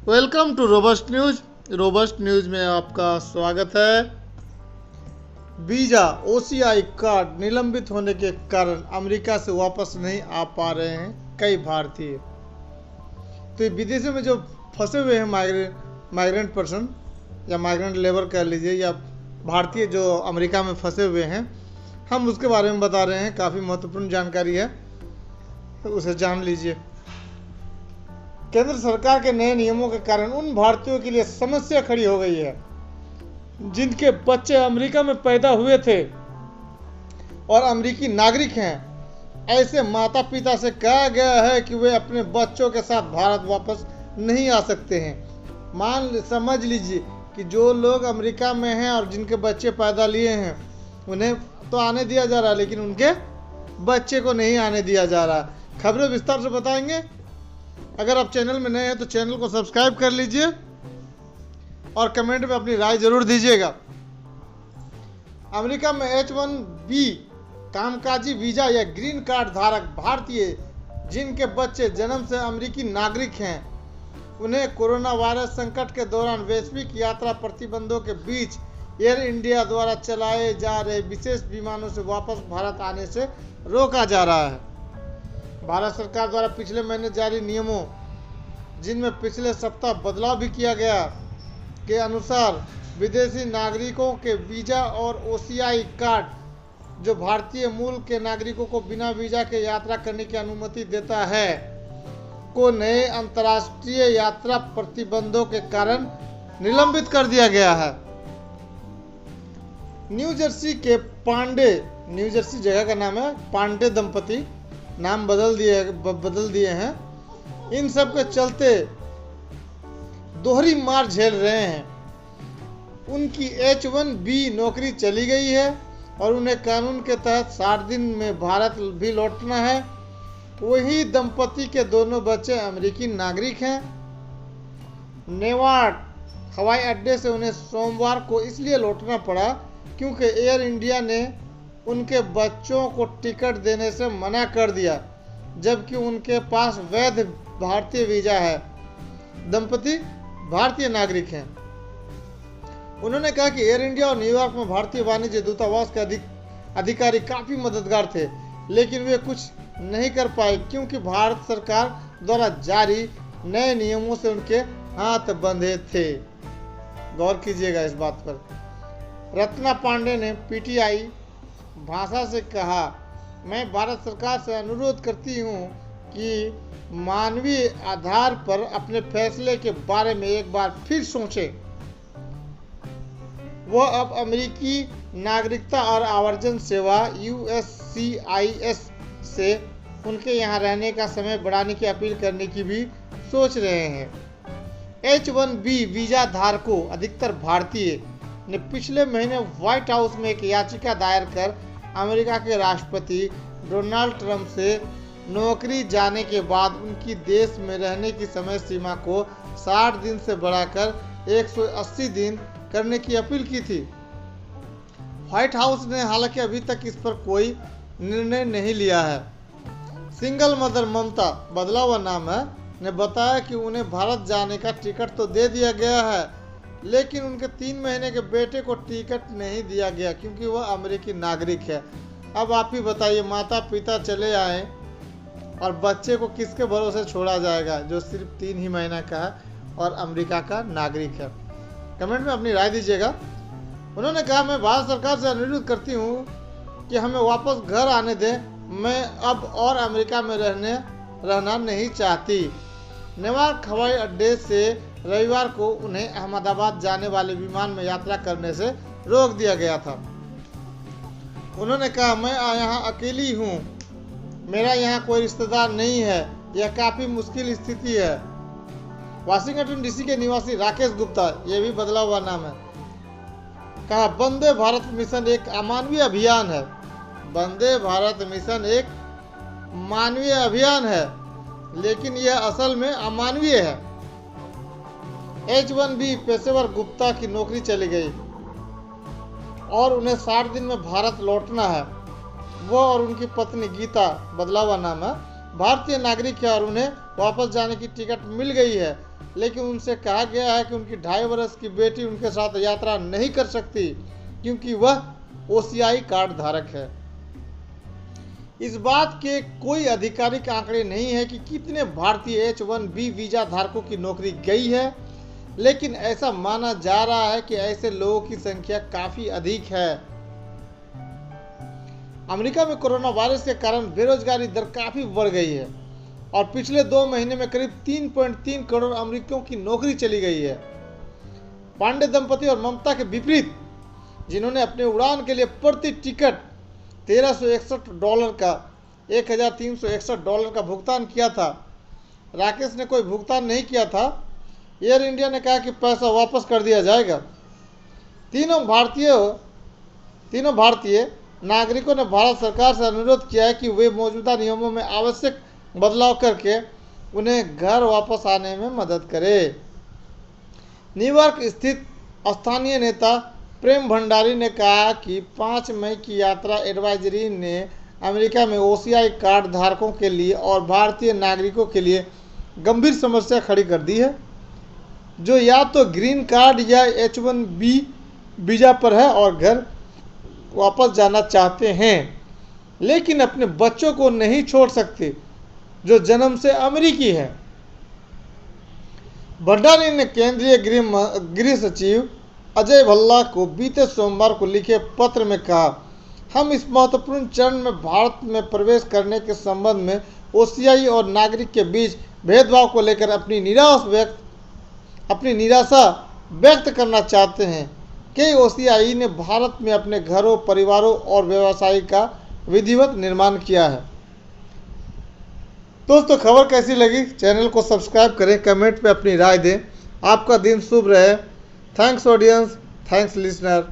Welcome to robust news. Robust news में आपका स्वागत है। वीज़ा OCI कार्ड निलंबित होने के कारण अमेरिका से वापस नहीं आ पा रहे हैं कई भारतीय। तो विदेशों में जो फंसे हुए हैं माइग्रेंट पर्सन या माइग्रेंट लेबर कह लीजिए, या भारतीय जो अमेरिका में फंसे हुए हैं, हम उसके बारे में बता रहे हैं। काफ़ी महत्वपूर्ण जानकारी है, तो उसे जान लीजिए। केंद्र सरकार के नए नियमों के कारण उन भारतीयों के लिए समस्या खड़ी हो गई है जिनके बच्चे अमेरिका में पैदा हुए थे और अमेरिकी नागरिक हैं। ऐसे माता पिता से कहा गया है कि वे अपने बच्चों के साथ भारत वापस नहीं आ सकते हैं। समझ लीजिए कि जो लोग अमेरिका में हैं और जिनके बच्चे पैदा लिए हैं, उन्हें तो आने दिया जा रहा है, लेकिन उनके बच्चे को नहीं आने दिया जा रहा। खबरें विस्तार से बताएंगे। अगर आप चैनल में नए हैं तो चैनल को सब्सक्राइब कर लीजिए और कमेंट में अपनी राय जरूर दीजिएगा। अमेरिका में H-1B कामकाजी वीजा या ग्रीन कार्ड धारक भारतीय जिनके बच्चे जन्म से अमेरिकी नागरिक हैं, उन्हें कोरोना वायरस संकट के दौरान वैश्विक यात्रा प्रतिबंधों के बीच एयर इंडिया द्वारा चलाए जा रहे विशेष विमानों से वापस भारत आने से रोका जा रहा है। भारत सरकार द्वारा पिछले महीने जारी नियमों, जिनमें पिछले सप्ताह बदलाव भी किया गया, के अनुसार विदेशी नागरिकों के वीजा और OCI कार्ड जो भारतीय मूल के नागरिकों को बिना वीजा के यात्रा करने की अनुमति देता है, को नए अंतर्राष्ट्रीय यात्रा प्रतिबंधों के कारण निलंबित कर दिया गया है। न्यू जर्सी जगह का नाम है, पांडे दंपति नाम बदल दिए हैं। इन सब के चलते दोहरी मार झेल रहे हैं। उनकी H-1B नौकरी चली गई है और उन्हें कानून के तहत 60 दिन में भारत भी लौटना है। वही दंपति के दोनों बच्चे अमेरिकी नागरिक हैं। नेवार्ड हवाई अड्डे से उन्हें सोमवार को इसलिए लौटना पड़ा क्योंकि एयर इंडिया ने उनके बच्चों को टिकट देने से मना कर दिया, जबकि उनके पास वैध भारतीय वीजा है। दंपति भारतीय नागरिक हैं। उन्होंने कहा कि एयर इंडिया और न्यूयॉर्क में भारतीय वाणिज्य दूतावास के अधिकारी काफी मददगार थे, लेकिन वे कुछ नहीं कर पाए क्योंकि भारत सरकार द्वारा जारी नए नियमों से उनके हाथ बंधे थे। गौर कीजिएगा इस बात पर। रत्ना पांडे ने PTI भाषा से कहा, मैं भारत सरकार से अनुरोध करती हूं कि मानवीय आधार पर अपने फैसले के बारे में एक बार फिर सोचें। वह अब अमेरिकी नागरिकता और आवर्जन सेवा USCIS से उनके यहाँ रहने का समय बढ़ाने की अपील करने की भी सोच रहे हैं। H-1B वीजा धारकों, अधिकतर भारतीय, ने पिछले महीने व्हाइट हाउस में एक याचिका दायर कर अमेरिका के राष्ट्रपति डोनाल्ड ट्रंप से नौकरी जाने के बाद उनकी देश में रहने की समय सीमा को 60 दिन से बढ़ाकर 180 दिन करने की अपील की थी। व्हाइट हाउस ने हालांकि अभी तक इस पर कोई निर्णय नहीं लिया है। सिंगल मदर ममता, बदला हुआ नाम है, ने बताया कि उन्हें भारत जाने का टिकट तो दे दिया गया है, लेकिन उनके 3 महीने के बेटे को टिकट नहीं दिया गया क्योंकि वह अमेरिकी नागरिक है। अब आप ही बताइए, माता पिता चले आए और बच्चे को किसके भरोसे छोड़ा जाएगा जो सिर्फ 3 ही महीना का है और अमेरिका का नागरिक है। कमेंट में अपनी राय दीजिएगा। उन्होंने कहा, मैं भारत सरकार से अनुरोध करती हूँ कि हमें वापस घर आने दें। मैं अब और अमेरिका में रहना नहीं चाहती। नेवार्क हवाई अड्डे से रविवार को उन्हें अहमदाबाद जाने वाले विमान में यात्रा करने से रोक दिया गया था। उन्होंने कहा, मैं यहाँ अकेली हूँ, मेरा यहाँ कोई रिश्तेदार नहीं है, यह काफ़ी मुश्किल स्थिति है। वाशिंगटन DC के निवासी राकेश गुप्ता, ये भी बदला हुआ नाम है, कहा, वंदे भारत मिशन एक अमानवीय अभियान है। वंदे भारत मिशन एक मानवीय अभियान है, लेकिन यह असल में अमानवीय है। H-1B पेशेवर गुप्ता की नौकरी चली गई और उन्हें 60 दिन में भारत लौटना है। वो और उनकी पत्नी गीता, बदला हुआ नाम है, भारतीय नागरिक है और उन्हें वापस जाने की टिकट मिल गई है। लेकिन उनसे कहा गया है कि उनकी 2.5 वर्ष की बेटी उनके साथ यात्रा नहीं कर सकती क्योंकि वह OCI कार्ड धारक है। इस बात के कोई आधिकारिक आंकड़े नहीं है कि कितने भारतीय H1B वीजा धारकों की नौकरी गई है, लेकिन ऐसा माना जा रहा है कि ऐसे लोगों की संख्या काफी अधिक है। अमेरिका में कोरोना वायरस के कारण बेरोजगारी दर काफी बढ़ गई है और पिछले 2 महीने में करीब 3.3 करोड़ अमेरिकियों की नौकरी चली गई है। पांडे दंपति और ममता के विपरीत, जिन्होंने अपने उड़ान के लिए प्रति टिकट $1361 का $1361 का भुगतान किया था, राकेश ने कोई भुगतान नहीं किया था। एयर इंडिया ने कहा कि पैसा वापस कर दिया जाएगा। तीनों भारतीय नागरिकों ने भारत सरकार से अनुरोध किया है कि वे मौजूदा नियमों में आवश्यक बदलाव करके उन्हें घर वापस आने में मदद करे। न्यूयॉर्क स्थित स्थानीय नेता प्रेम भंडारी ने कहा कि 5 मई की यात्रा एडवाइजरी ने अमेरिका में OCI कार्ड धारकों के लिए और भारतीय नागरिकों के लिए गंभीर समस्या खड़ी कर दी है, जो या तो ग्रीन कार्ड या H1B वीजा पर है और घर वापस जाना चाहते हैं, लेकिन अपने बच्चों को नहीं छोड़ सकते जो जन्म से अमेरिकी है। भंडारी ने केंद्रीय गृह सचिव अजय भल्ला को बीते सोमवार को लिखे पत्र में कहा, हम इस महत्वपूर्ण चरण में भारत में प्रवेश करने के संबंध में OCI और नागरिक के बीच भेदभाव को लेकर अपनी निराशा व्यक्त करना चाहते हैं। कई OCI ने भारत में अपने घरों, परिवारों और व्यवसाय का विधिवत निर्माण किया है। दोस्तों, खबर कैसी लगी? चैनल को सब्सक्राइब करें, कमेंट में अपनी राय दें। आपका दिन शुभ रहे। Thanks audience, thanks listener.